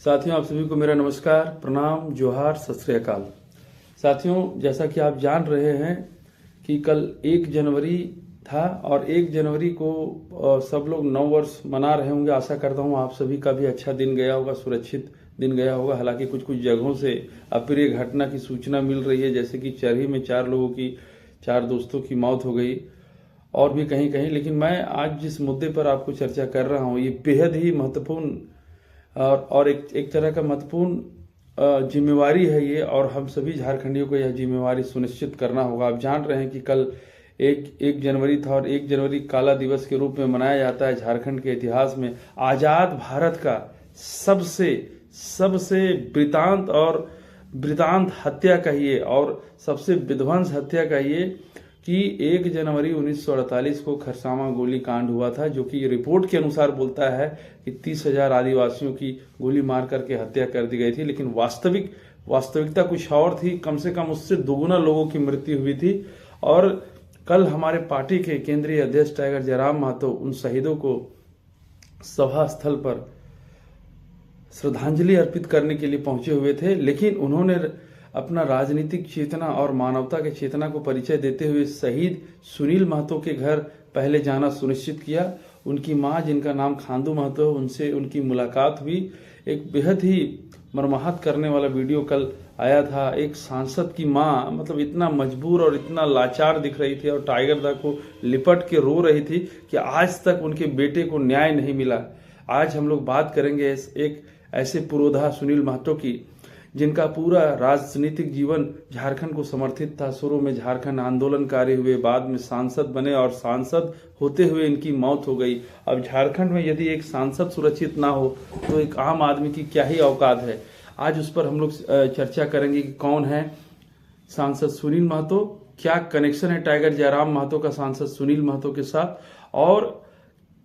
साथियों, आप सभी को मेरा नमस्कार, प्रणाम, जोहार, सत श्री अकाल। साथियों, जैसा कि आप जान रहे हैं कि कल 1 जनवरी था और 1 जनवरी को सब लोग नव वर्ष मना रहे होंगे। आशा करता हूं आप सभी का भी अच्छा दिन गया होगा, सुरक्षित दिन गया होगा। हालांकि कुछ कुछ जगहों से अप्रिय घटना की सूचना मिल रही है, जैसे कि चरही में 4 दोस्तों की मौत हो गई और भी कहीं कहीं। लेकिन मैं आज जिस मुद्दे पर आपको चर्चा कर रहा हूं, ये बेहद ही महत्वपूर्ण और एक तरह का महत्वपूर्ण जिम्मेवारी है ये, और हम सभी झारखंडियों को यह जिम्मेवारी सुनिश्चित करना होगा। आप जान रहे हैं कि कल एक जनवरी था और 1 जनवरी काला दिवस के रूप में मनाया जाता है झारखंड के इतिहास में। आजाद भारत का सबसे वृतांत हत्या कहिए और सबसे विध्वंस हत्या कहिए कि 1 जनवरी 1948 को खरसावां गोली कांड हुआ था, जो कि रिपोर्ट के अनुसार बोलता है कि 30,000 आदिवासियों की गोली मार करके हत्या कर दी गई थी। लेकिन वास्तविकता कुछ और थी। कम से कम उससे दोगुना लोगों की मृत्यु हुई थी। और कल हमारे पार्टी के केंद्रीय अध्यक्ष टाइगर जयराम महतो उन शहीदों को सभा स्थल पर श्रद्धांजलि अर्पित करने के लिए पहुंचे हुए थे। लेकिन उन्होंने अपना राजनीतिक चेतना और मानवता के चेतना को परिचय देते हुए शहीद सुनील महतो के घर पहले जाना सुनिश्चित किया। उनकी मां, जिनका नाम खांदू महतो, उनसे उनकी मुलाकात हुई। एक बेहद ही मर्माहत करने वाला वीडियो कल आया था। एक सांसद की मां मतलब इतना मजबूर और इतना लाचार दिख रही थी और टाइगर दा को लिपट के रो रही थी कि आज तक उनके बेटे को न्याय नहीं मिला। आज हम लोग बात करेंगे एक ऐसे पुरोधा सुनील महतो की, जिनका पूरा राजनीतिक जीवन झारखंड को समर्थित था। शुरू में झारखंड आंदोलनकारी हुए, बाद में सांसद बने और सांसद होते हुए इनकी मौत हो गई। अब झारखंड में यदि एक सांसद सुरक्षित ना हो तो एक आम आदमी की क्या ही औकात है। आज उस पर हम लोग चर्चा करेंगे कि कौन है सांसद सुनील महतो, क्या कनेक्शन है टाइगर जयराम महतो का सांसद सुनील महतो के साथ, और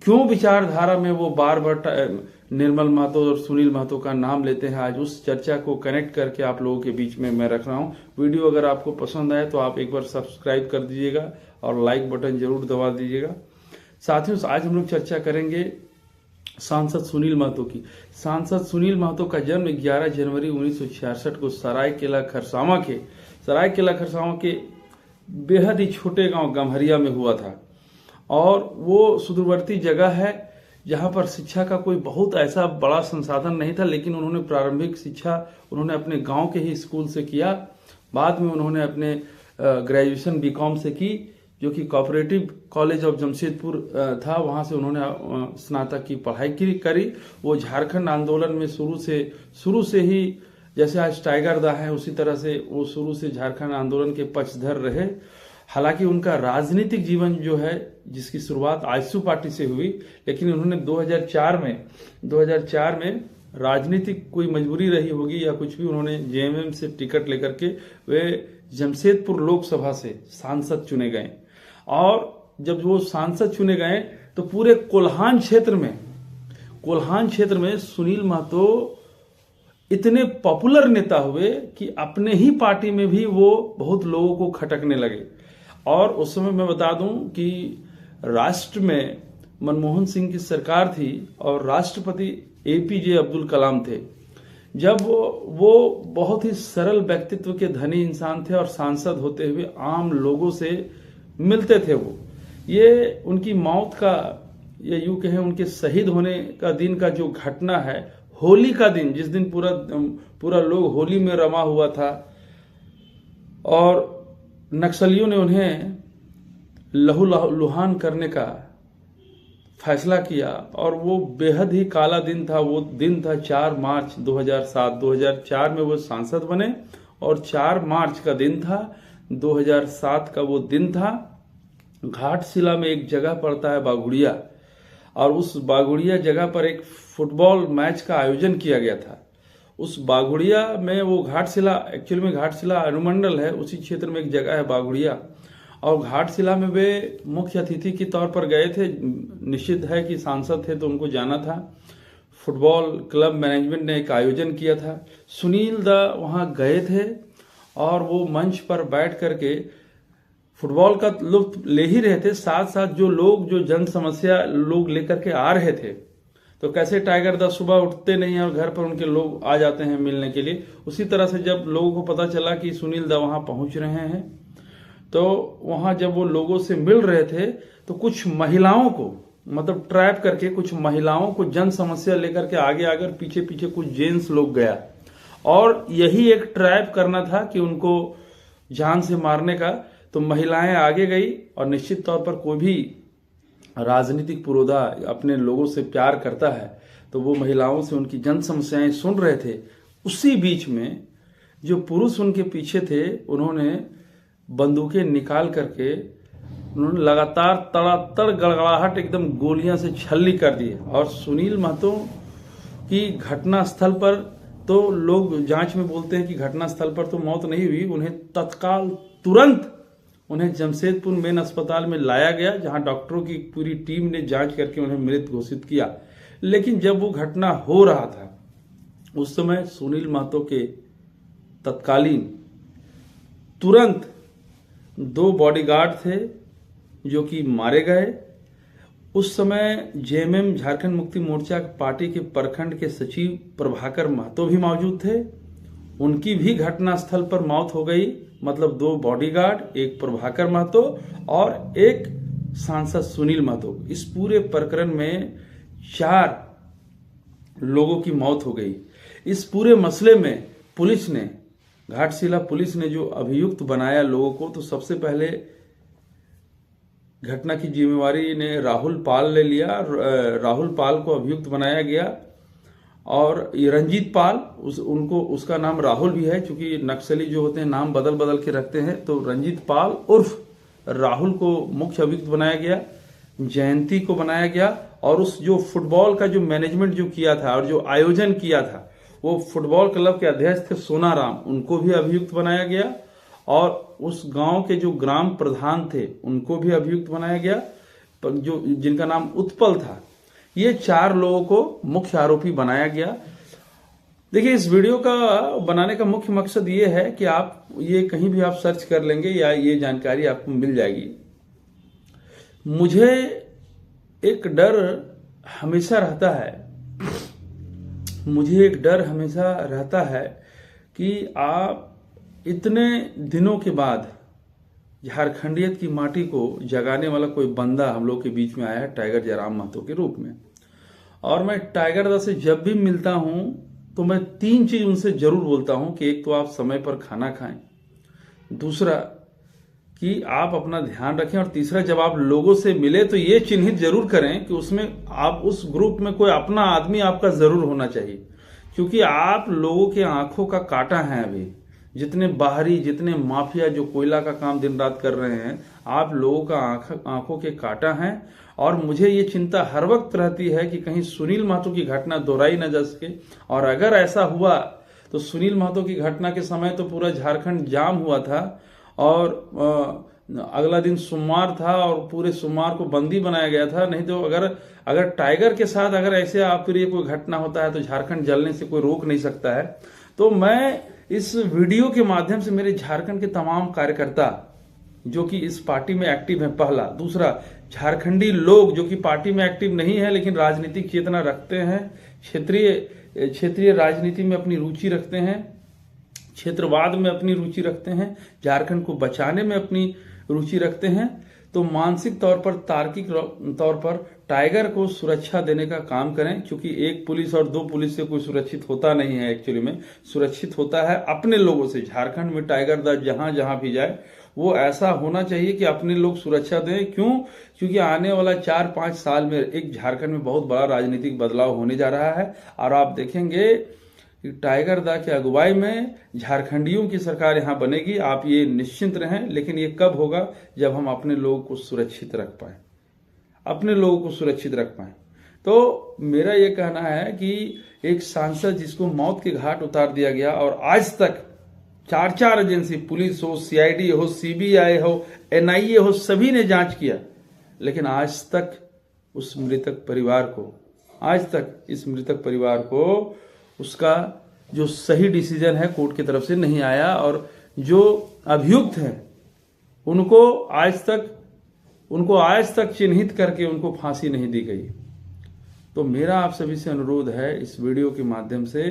क्यों विचारधारा में वो बार बार निर्मल महतो और सुनील महतो का नाम लेते हैं। आज उस चर्चा को कनेक्ट करके आप लोगों के बीच में मैं रख रहा हूं। वीडियो अगर आपको पसंद आए तो आप एक बार सब्सक्राइब कर दीजिएगा और लाइक बटन जरूर दबा दीजिएगा। साथियों, आज हम लोग चर्चा करेंगे सांसद सुनील महतो की। सांसद सुनील महतो का जन्म 11 जनवरी 1966 को सरायकेला खरसावां के बेहद ही छोटे गांव गम्हरिया में हुआ था। और वो सुदूरवर्ती जगह है जहां पर शिक्षा का कोई बहुत ऐसा बड़ा संसाधन नहीं था। लेकिन उन्होंने प्रारंभिक शिक्षा उन्होंने अपने गांव के ही स्कूल से किया। बाद में उन्होंने अपने ग्रेजुएशन बीकॉम से की, जो कि कोऑपरेटिव कॉलेज ऑफ जमशेदपुर था। वहां से उन्होंने स्नातक की पढ़ाई करी। वो झारखंड आंदोलन में शुरू से ही, जैसे आज टाइगर दा है, उसी तरह से वो शुरू से झारखंड आंदोलन के पक्षधर रहे। हालांकि उनका राजनीतिक जीवन जो है, जिसकी शुरुआत आजसू पार्टी से हुई, लेकिन उन्होंने 2004 में राजनीतिक कोई मजबूरी रही होगी या कुछ भी, उन्होंने जेएमएम से टिकट लेकर के वे जमशेदपुर लोकसभा से सांसद चुने गए। और जब वो सांसद चुने गए तो पूरे कोल्हान क्षेत्र में सुनील महतो इतने पॉपुलर नेता हुए कि अपने ही पार्टी में भी वो बहुत लोगों को खटकने लगे। और उस समय मैं बता दूं कि राष्ट्र में मनमोहन सिंह की सरकार थी और राष्ट्रपति एपीजे अब्दुल कलाम थे। जब वो बहुत ही सरल व्यक्तित्व के धनी इंसान थे और सांसद होते हुए आम लोगों से मिलते थे। वो ये उनकी मौत का, या यूं कहें उनके शहीद होने का दिन का जो घटना है, होली का दिन, जिस दिन पूरा लोग होली में रमा हुआ था और नक्सलियों ने उन्हें लहूलुहान करने का फैसला किया, और वो बेहद ही काला दिन था। वो दिन था 4 मार्च 2004 में वो सांसद बने और 4 मार्च का दिन था 2007 का वो दिन था। घाटशिला में एक जगह पड़ता है बाघुड़िया, और उस बाघुड़िया जगह पर एक फुटबॉल मैच का आयोजन किया गया था। उस बाघुड़िया में वो घाटशिला, एक्चुअली में घाटशिला अनुमंडल है, उसी क्षेत्र में एक जगह है बाघुड़िया, और घाटशिला में वे मुख्य अतिथि के तौर पर गए थे। निश्चित है कि सांसद थे तो उनको जाना था। फुटबॉल क्लब मैनेजमेंट ने एक आयोजन किया था। सुनील दा वहां गए थे और वो मंच पर बैठ करके फुटबॉल का लुत्फ ले ही रहे थे। साथ साथ जो जन समस्या लोग लेकर के आ रहे थे, तो कैसे टाइगर दा सुबह उठते नहीं हैं और घर पर उनके लोग आ जाते हैं मिलने के लिए, उसी तरह से जब लोगों को पता चला कि सुनील दा वहां पहुंच रहे हैं, तो वहां जब वो लोगों से मिल रहे थे तो कुछ महिलाओं को मतलब ट्रैप करके कुछ महिलाओं को जन समस्या लेकर के आगे आकर पीछे पीछे कुछ जेंट्स लोग गया, और यही एक ट्रैप करना था कि उनको जान से मारने का। तो महिलाएं आगे गई, और निश्चित तौर पर कोई भी राजनीतिक पुरोधा अपने लोगों से प्यार करता है तो वो महिलाओं से उनकी जन समस्याएं सुन रहे थे। उसी बीच में जो पुरुष उनके पीछे थे उन्होंने बंदूकें निकाल करके उन्होंने लगातार तड़ातड़ गड़गड़ाहट एकदम गोलियां से छल्ली कर दी। और सुनील महतो की घटना स्थल पर तो लोग जांच में बोलते हैं कि घटना स्थल पर तो मौत नहीं हुई, उन्हें तत्काल तुरंत उन्हें जमशेदपुर मेन अस्पताल में लाया गया, जहां डॉक्टरों की पूरी टीम ने जांच करके उन्हें मृत घोषित किया। लेकिन जब वो घटना हो रहा था उस समय सुनील महतो के तत्कालीन तुरंत 2 बॉडीगार्ड थे जो कि मारे गए। उस समय जेएमएम झारखंड मुक्ति मोर्चा पार्टी के प्रखंड के सचिव प्रभाकर महतो भी मौजूद थे, उनकी भी घटना स्थल पर मौत हो गई। मतलब 2 बॉडीगार्ड, एक प्रभाकर महतो और एक सांसद सुनील महतो। इस पूरे प्रकरण में 4 लोगों की मौत हो गई। इस पूरे मसले में पुलिस ने, घाटशिला पुलिस ने जो अभियुक्त बनाया लोगों को, तो सबसे पहले घटना की जिम्मेवारी ने राहुल पाल ले लिया। राहुल पाल को अभियुक्त बनाया गया, और ये रंजीत पाल, उसका नाम राहुल भी है, क्योंकि नक्सली जो होते हैं नाम बदल बदल के रखते हैं। तो रंजीत पाल उर्फ राहुल को मुख्य अभियुक्त बनाया गया, जयंती को बनाया गया, और उस जो फुटबॉल का जो मैनेजमेंट जो किया था और जो आयोजन किया था वो फुटबॉल क्लब के अध्यक्ष थे सोनाराम, उनको भी अभियुक्त बनाया गया, और उस गांव के जो ग्राम प्रधान थे उनको भी अभियुक्त बनाया गया, जो जिनका नाम उत्पल था। ये 4 लोगों को मुख्य आरोपी बनाया गया। देखिए, इस वीडियो का बनाने का मुख्य मकसद ये है कि आप ये कहीं भी आप सर्च कर लेंगे या ये जानकारी आपको मिल जाएगी। मुझे एक डर हमेशा रहता है कि आप इतने दिनों के बाद झारखंडियत की माटी को जगाने वाला कोई बंदा हम लोग के बीच में आया है टाइगर जयराम महतो के रूप में। और मैं टाइगर दा से जब भी मिलता हूं तो मैं 3 चीज उनसे जरूर बोलता हूं कि एक तो आप समय पर खाना खाएं, दूसरा कि आप अपना ध्यान रखें, और तीसरा जब आप लोगों से मिले तो ये चिन्हित जरूर करें कि उसमें आप उस ग्रुप में कोई अपना आदमी आपका जरूर होना चाहिए, क्योंकि आप लोगों के आंखों का कांटा है। अभी जितने बाहरी, जितने माफिया जो कोयला का काम दिन रात कर रहे हैं, आप लोगों का आंखों के कांटा हैं। और मुझे ये चिंता हर वक्त रहती है कि कहीं सुनील महतो की घटना दोहराई न जा सके, और अगर ऐसा हुआ तो सुनील महतो की घटना के समय तो पूरा झारखंड जाम हुआ था, और अगला दिन सोमवार था और पूरे सोमवार को बंदी बनाया गया था। नहीं तो अगर टाइगर के साथ अगर ऐसे अप्रिय कोई घटना होता है तो झारखंड जलने से कोई रोक नहीं सकता है। तो मैं इस वीडियो के माध्यम से मेरे झारखंड के तमाम कार्यकर्ता जो कि इस पार्टी में एक्टिव हैं, पहला, दूसरा झारखंडी लोग जो कि पार्टी में एक्टिव नहीं है लेकिन राजनीतिक चेतना रखते हैं, क्षेत्रीय राजनीति में अपनी रुचि रखते हैं, क्षेत्रवाद में अपनी रुचि रखते हैं, झारखंड को बचाने में अपनी रुचि रखते हैं, तो मानसिक तौर पर, तार्किक तौर पर टाइगर को सुरक्षा देने का काम करें। क्योंकि 1 पुलिस और 2 पुलिस से कोई सुरक्षित होता नहीं है, एक्चुअली में सुरक्षित होता है अपने लोगों से। झारखंड में टाइगर दा जहां जहां भी जाए वो ऐसा होना चाहिए कि अपने लोग सुरक्षा दें। क्यों? क्योंकि आने वाला 4-5 साल में एक झारखंड में बहुत बड़ा राजनीतिक बदलाव होने जा रहा है, और आप देखेंगे टाइगर दा की अगुवाई में झारखंडियों की सरकार यहां बनेगी। आप ये निश्चिंत रहें। लेकिन ये कब होगा? जब हम अपने लोगों को सुरक्षित रख पाए, अपने लोगों को सुरक्षित रख पाए। तो मेरा ये कहना है कि एक सांसद जिसको मौत के घाट उतार दिया गया, और आज तक 4 एजेंसी, पुलिस हो, सीआईडी हो, सीबीआई हो, एनआईए हो, सभी ने जांच किया, लेकिन आज तक इस मृतक परिवार को उसका जो सही डिसीजन है कोर्ट की तरफ से नहीं आया, और जो अभियुक्त हैं उनको आज तक चिन्हित करके उनको फांसी नहीं दी गई। तो मेरा आप सभी से अनुरोध है इस वीडियो के माध्यम से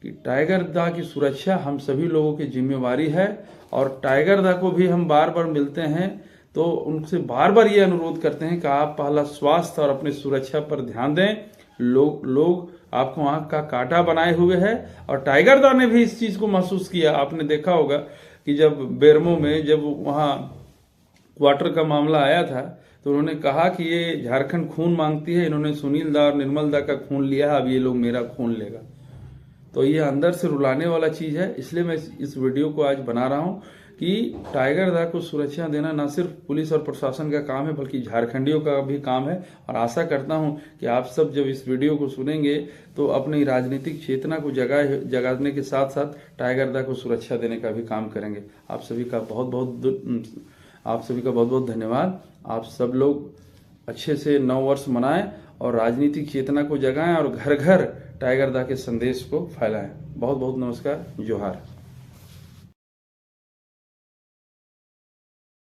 कि टाइगर दा की सुरक्षा हम सभी लोगों की जिम्मेवारी है, और टाइगर दा को भी हम बार बार मिलते हैं तो उनसे बार बार ये अनुरोध करते हैं कि आप पहला स्वास्थ्य और अपनी सुरक्षा पर ध्यान दें। लोग आपको आंख का कांटा बनाए हुए है, और टाइगर दा ने भी इस चीज को महसूस किया। आपने देखा होगा कि जब बेरमो में जब वहां क्वार्टर का मामला आया था तो उन्होंने कहा कि ये झारखंड खून मांगती है, इन्होंने सुनील दा और निर्मल दा का खून लिया है, अब ये लोग मेरा खून लेगा। तो ये अंदर से रुलाने वाला चीज है। इसलिए मैं इस वीडियो को आज बना रहा हूं कि टाइगर दा को सुरक्षा देना न सिर्फ पुलिस और प्रशासन का काम है बल्कि झारखंडियों का भी काम है। और आशा करता हूं कि आप सब जब इस वीडियो को सुनेंगे तो अपनी राजनीतिक चेतना को जगाने के साथ साथ टाइगर दा को सुरक्षा देने का भी काम करेंगे। आप सभी का बहुत बहुत धन्यवाद। आप सब लोग अच्छे से नव वर्ष मनाएं और राजनीतिक चेतना को जगाएं और घर घर टाइगर दा के संदेश को फैलाएं। बहुत बहुत नमस्कार, जोहार।